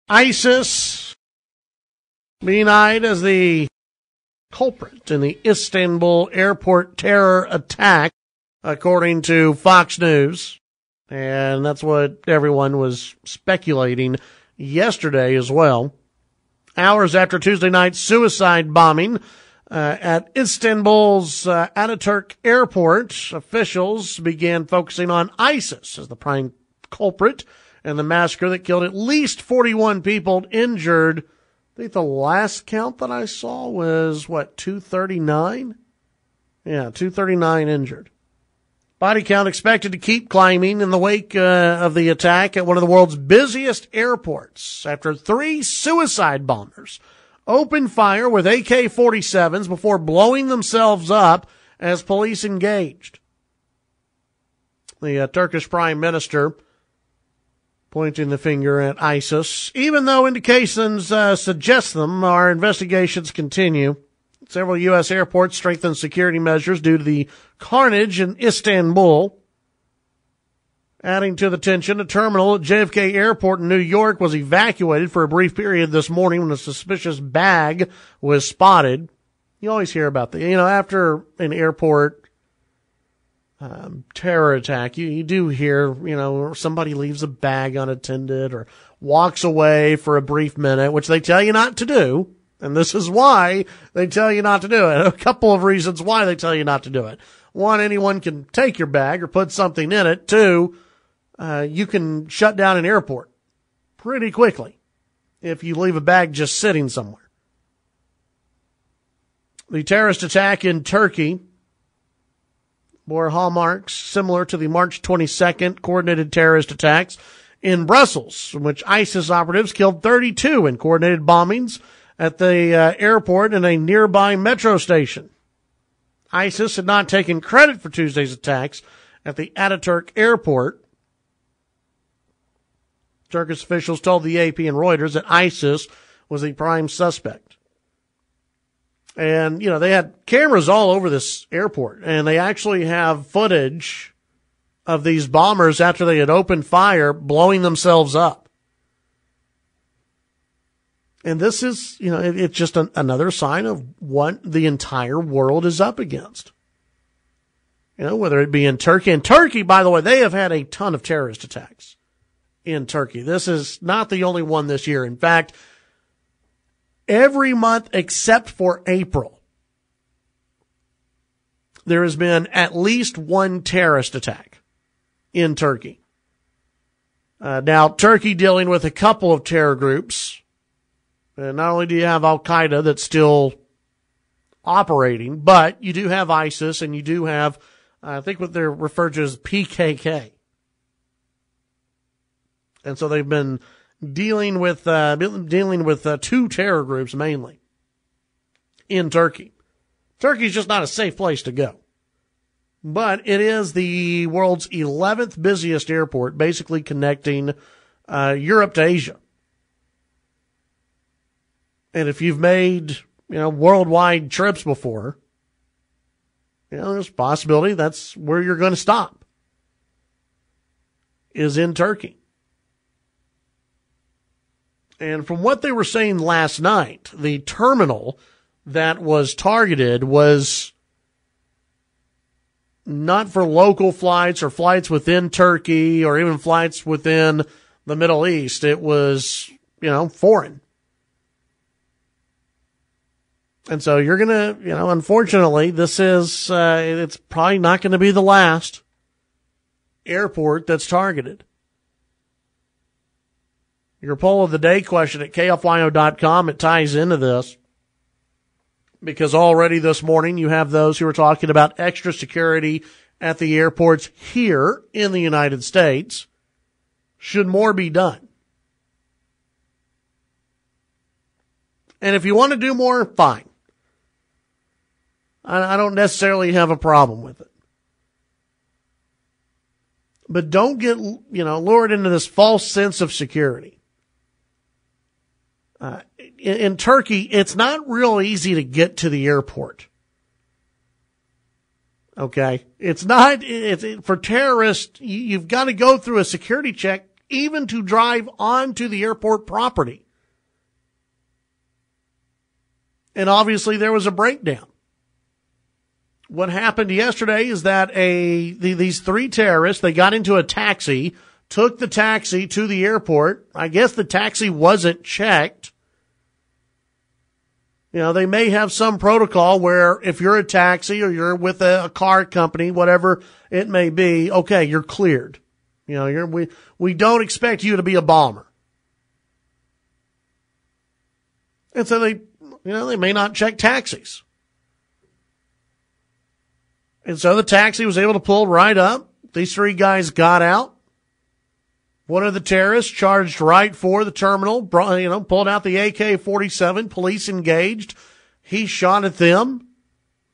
ISIS being eyed as the culprit in the Istanbul airport terror attack, according to Fox News. And that's what everyone was speculating yesterday as well. Hours after Tuesday night's suicide bombing at Istanbul's Ataturk airport, officials began focusing on ISIS as the prime culprit in the massacre that killed at least 41 people, injured. I think the last count that I saw was, 239? Yeah, 239 injured. Body count expected to keep climbing in the wake of the attack at one of the world's busiest airports after 3 suicide bombers opened fire with AK-47s before blowing themselves up as police engaged. The Turkish Prime Minister pointing the finger at ISIS. Even though indications suggest them, our investigations continue. Several U.S. airports strengthened security measures due to the carnage in Istanbul. Adding to the tension, a terminal at JFK Airport in New York was evacuated for a brief period this morning when a suspicious bag was spotted. You always hear about that. After an airport terror attack, you do hear, somebody leaves a bag unattended or walks away for a brief minute, which they tell you not to do. And this is why they tell you not to do it. A couple of reasons why they tell you not to do it. One, anyone can take your bag or put something in it. Two, you can shut down an airport pretty quickly if you leave a bag just sitting somewhere. The terrorist attack in Turkey bore hallmarks similar to the March 22nd coordinated terrorist attacks in Brussels, in which ISIS operatives killed 32 in coordinated bombings at the airport and a nearby metro station. ISIS had not taken credit for Tuesday's attacks at the Ataturk airport. Turkish officials told the AP and Reuters that ISIS was the prime suspect. And, they had cameras all over this airport, and they actually have footage of these bombers after they had opened fire blowing themselves up. And this is, it's just another sign of what the entire world is up against. Whether it be in Turkey. And Turkey, by the way, they have had a ton of terrorist attacks in Turkey. This is not the only one this year. In fact, every month except for April, there has been at least one terrorist attack in Turkey. Now, Turkey dealing with a couple of terror groups. And not only do you have Al-Qaeda that's still operating, but you do have ISIS and you do have, I think what they're referred to as PKK. And so they've been dealing with 2 terror groups mainly in Turkey. Turkey's just not a safe place to go. But it is the world's 11th busiest airport, basically connecting Europe to Asia. And if you've made, worldwide trips before, there's a possibility that's where you're going to stop, is in Turkey. And from what they were saying last night, the terminal that was targeted was not for local flights or flights within Turkey or even flights within the Middle East. It was, foreign. And so you're going to, unfortunately, this is, it's probably not going to be the last airport that's targeted. Your poll of the day question at KFYO.com, it ties into this. Because already this morning you have those who are talking about extra security at the airports here in the United States. Should more be done? And if you want to do more, fine. I don't necessarily have a problem with it. But don't get, lured into this false sense of security. In Turkey, it's not real easy to get to the airport. Okay? It's not, for terrorists, you've got to go through a security check even to drive onto the airport property. And obviously there was a breakdown. What happened yesterday is that these three terrorists, they got into a taxi, took the taxi to the airport. I guess the taxi wasn't checked. You know, they may have some protocol where if you're a taxi or you're with a car company, whatever it may be, okay, you're cleared. You know, we don't expect you to be a bomber. And so they may not check taxis. And so the taxi was able to pull right up. These three guys got out. One of the terrorists charged right for the terminal, pulled out the AK-47, police engaged. He shot at them,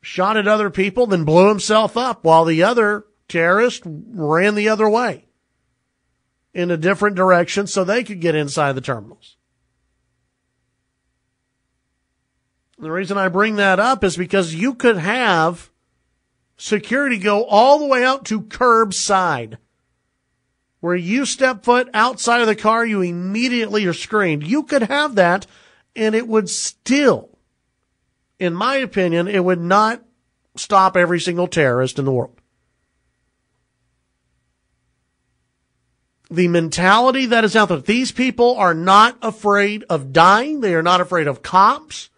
shot at other people, then blew himself up while the other terrorist ran the other way in a different direction so they could get inside the terminals. The reason I bring that up is because you could have security go all the way out to curbside. Where you step foot outside of the car, you immediately are screened. You could have that, and it would still, in my opinion, it would not stop every single terrorist in the world. The mentality that is out there, these people are not afraid of dying. They are not afraid of cops.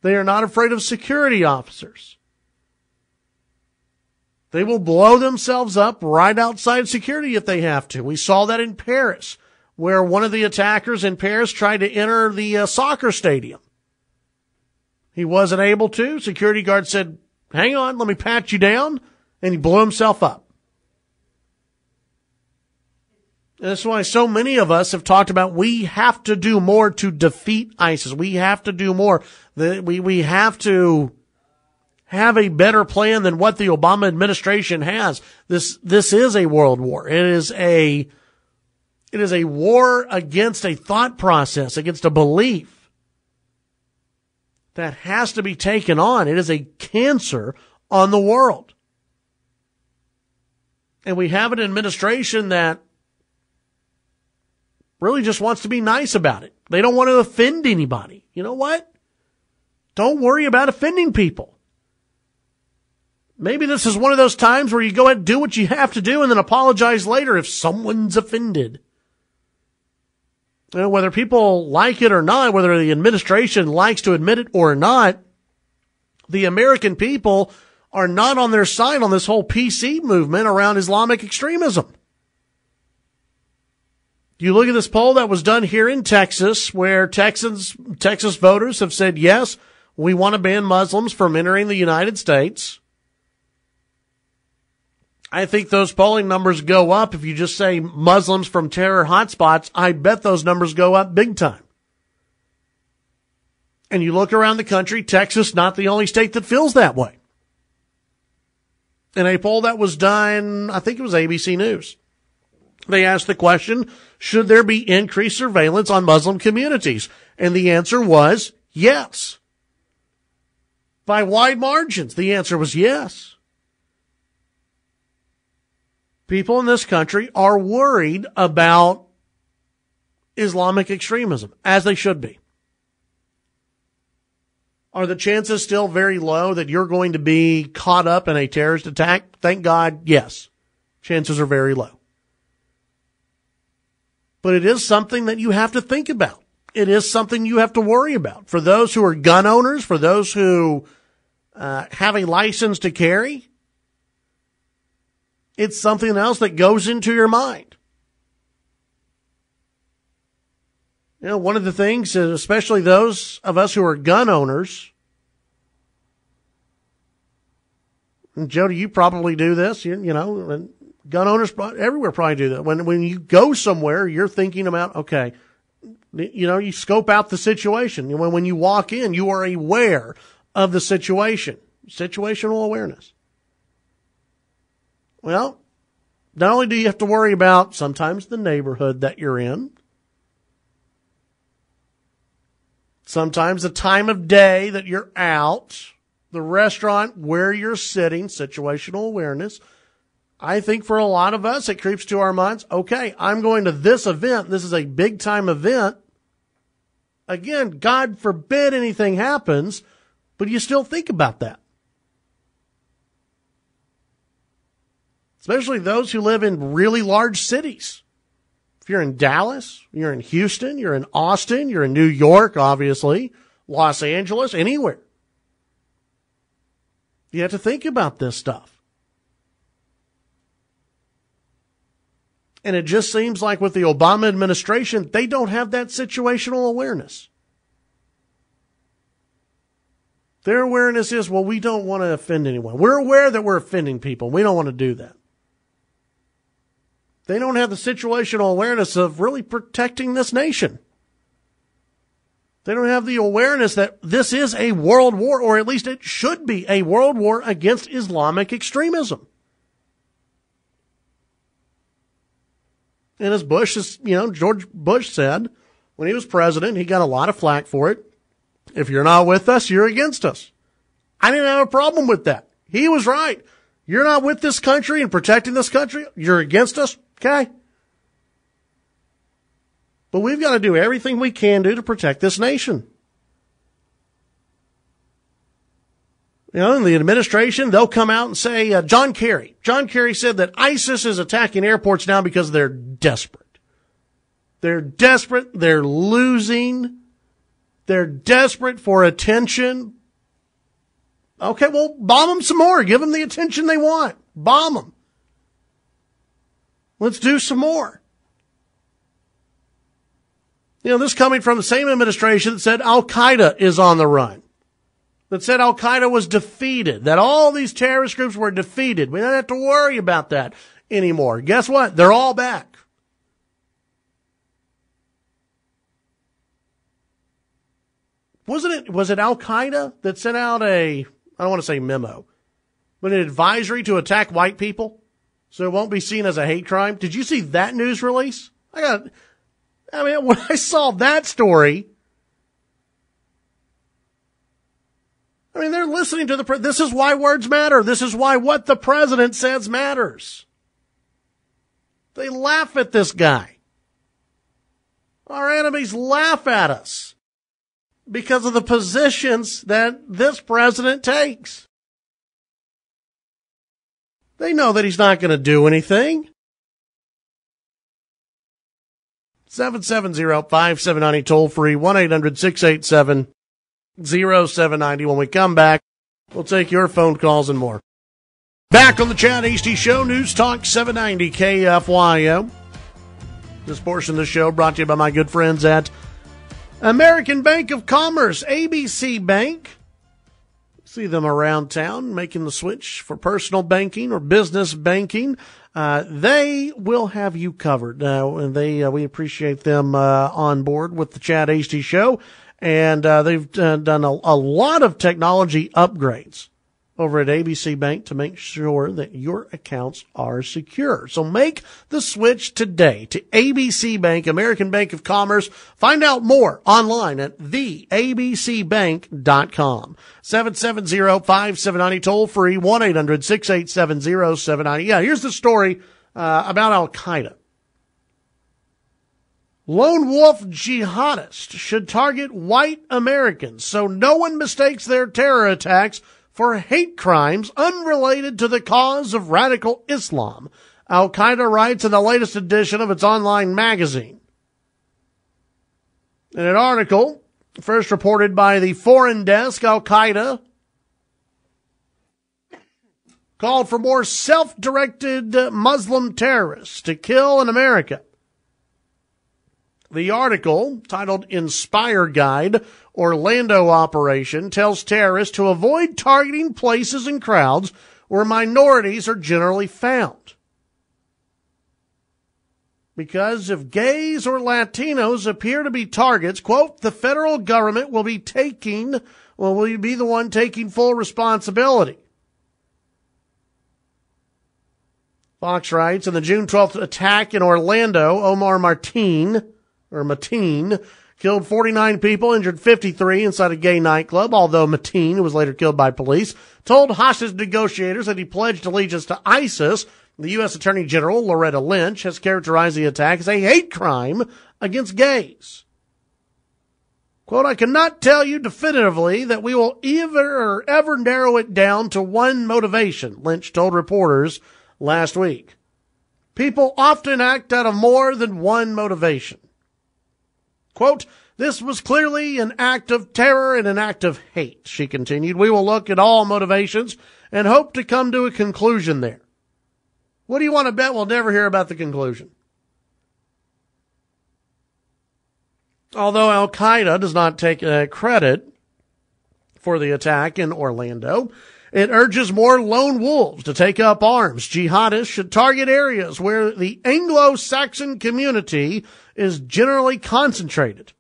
They are not afraid of security officers. They will blow themselves up right outside security if they have to. We saw that in Paris, where one of the attackers in Paris tried to enter the soccer stadium. He wasn't able to. Security guard said, hang on, let me pat you down. And he blew himself up. And that's why so many of us have talked about we have to do more to defeat ISIS. We have to do more. We have to have a better plan than what the Obama administration has. This is a world war. It is a war against a thought process, against a belief that has to be taken on. It is a cancer on the world. And we have an administration that really just wants to be nice about it. They don't want to offend anybody. You know what? Don't worry about offending people. Maybe this is one of those times where you go ahead and do what you have to do and then apologize later if someone's offended. You know, whether people like it or not, whether the administration likes to admit it or not, the American people are not on their side on this whole PC movement around Islamic extremism. You look at this poll that was done here in Texas, where Texas voters have said, yes, we want to ban Muslims from entering the United States. I think those polling numbers go up. If you just say Muslims from terror hotspots, I bet those numbers go up big time. And you look around the country, Texas, not the only state that feels that way. In a poll that was done, I think it was ABC News, they asked the question, should there be increased surveillance on Muslim communities? And the answer was yes. By wide margins, the answer was yes. People in this country are worried about Islamic extremism, as they should be. Are the chances still very low that you're going to be caught up in a terrorist attack? Thank God, yes. Chances are very low. But it is something that you have to think about. It is something you have to worry about. For those who are gun owners, for those who have a license to carry, it's something else that goes into your mind. You know, one of the things, especially those of us who are gun owners, and Jody, you probably do this, you know, and gun owners everywhere probably do that. When you go somewhere, you're thinking about, okay, you know, you scope out the situation. When you walk in, you are aware of the situation. Situational awareness. Well, not only do you have to worry about sometimes the neighborhood that you're in, sometimes the time of day that you're out, the restaurant where you're sitting, situational awareness, I think for a lot of us, it creeps to our minds, okay, I'm going to this event. This is a big time event. Again, God forbid anything happens, but you still think about that. Especially those who live in really large cities. If you're in Dallas, you're in Houston, you're in Austin, you're in New York, obviously, Los Angeles, anywhere. You have to think about this stuff. And it just seems like with the Obama administration, they don't have that situational awareness. Their awareness is, well, we don't want to offend anyone. We're aware that we're offending people. We don't want to do that. They don't have the situational awareness of really protecting this nation. They don't have the awareness that this is a world war, or at least it should be a world war against Islamic extremism. And as George Bush said, when he was president, he got a lot of flack for it. If you're not with us, you're against us. I didn't have a problem with that. He was right. You're not with this country and protecting this country. You're against us. Okay. But we've got to do everything we can do to protect this nation. In the administration, they'll come out and say, John Kerry said that ISIS is attacking airports now because they're desperate. They're desperate. They're losing. They're desperate for attention. Okay, well, bomb them some more. Give them the attention they want. Bomb them. Let's do some more. This coming from the same administration that said Al-Qaeda is on the run. That said Al-Qaeda was defeated. That all these terrorist groups were defeated. We don't have to worry about that anymore. Guess what? They're all back. Was it Al-Qaeda that sent out I don't want to say memo, but an advisory to attack white people so it won't be seen as a hate crime? Did you see that news release? When I saw that story, they're listening to this is why words matter. This is why what the president says matters. They laugh at this guy. Our enemies laugh at us because of the positions that this president takes. They know that he's not going to do anything. 770-5790 toll free, 1-800-687-0790. When we come back, we'll take your phone calls and more. Back on the Chad Hasty Show, News Talk 790 KFYO. This portion of the show brought to you by my good friends at American Bank of Commerce, ABC Bank. See them around town making the switch for personal banking or business banking. They will have you covered. And we appreciate them on board with the Chad Hasty Show. And they've done a lot of technology upgrades over at ABC Bank to make sure that your accounts are secure. So make the switch today to ABC Bank, American Bank of Commerce. Find out more online at theabcbank.com. 770-5790 toll free, 1-800-687-0790. Yeah, here's the story about Al-Qaeda. Lone wolf jihadists should target white Americans so no one mistakes their terror attacks for hate crimes unrelated to the cause of radical Islam, Al-Qaeda writes in the latest edition of its online magazine. In an article first reported by the Foreign Desk, Al-Qaeda called for more self-directed Muslim terrorists to kill in America. The article, titled Inspire Guide, Orlando Operation, tells terrorists to avoid targeting places and crowds where minorities are generally found. Because if gays or Latinos appear to be targets, quote, the federal government will be the one taking full responsibility. Fox writes, in the June 12th attack in Orlando, Omar Mateen killed 49 people, injured 53 inside a gay nightclub, although Mateen, who was later killed by police, told hostage negotiators that he pledged allegiance to ISIS The U.S. Attorney General, Loretta Lynch, has characterized the attack as a hate crime against gays. Quote, I cannot tell you definitively that we will ever narrow it down to one motivation, Lynch told reporters last week. People often act out of more than one motivation. Quote, this was clearly an act of terror and an act of hate, she continued. We will look at all motivations and hope to come to a conclusion there. What do you want to bet we'll never hear about the conclusion? Although Al-Qaeda does not take credit for the attack in Orlando, it urges more lone wolves to take up arms. Jihadists should target areas where the Anglo-Saxon community is generally concentrated.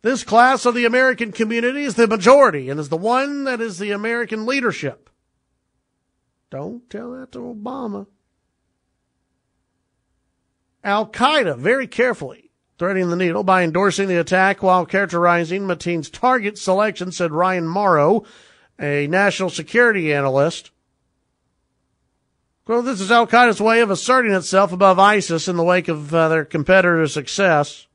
This class of the American community is the majority and is the one that is the American leadership. Don't tell that to Obama. Al-Qaeda, very carefully threading the needle by endorsing the attack while characterizing Mateen's target selection, said Ryan Morrow, a national security analyst. Well, this is Al-Qaeda's way of asserting itself above ISIS in the wake of their competitor's success.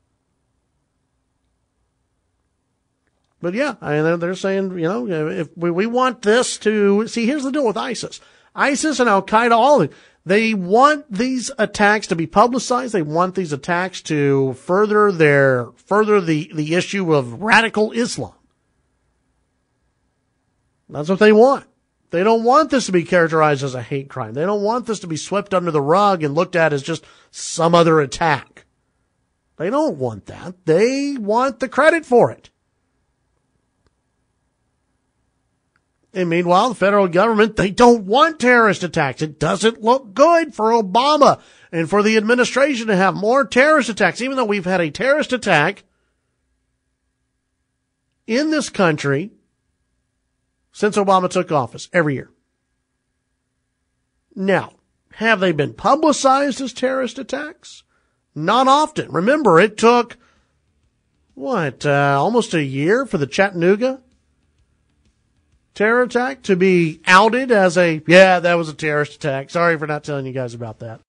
But yeah, I mean, they're saying, if we want this to, see, here's the deal with ISIS. ISIS and Al-Qaeda, they want these attacks to be publicized. They want these attacks to further the issue of radical Islam. That's what they want. They don't want this to be characterized as a hate crime. They don't want this to be swept under the rug and looked at as just some other attack. They don't want that. They want the credit for it. And meanwhile, the federal government, they don't want terrorist attacks. It doesn't look good for Obama and for the administration to have more terrorist attacks, even though we've had a terrorist attack in this country since Obama took office every year. Now, have they been publicized as terrorist attacks? Not often. Remember, it took, almost a year for the Chattanooga terror attack to be outed as that was a terrorist attack. Sorry for not telling you guys about that.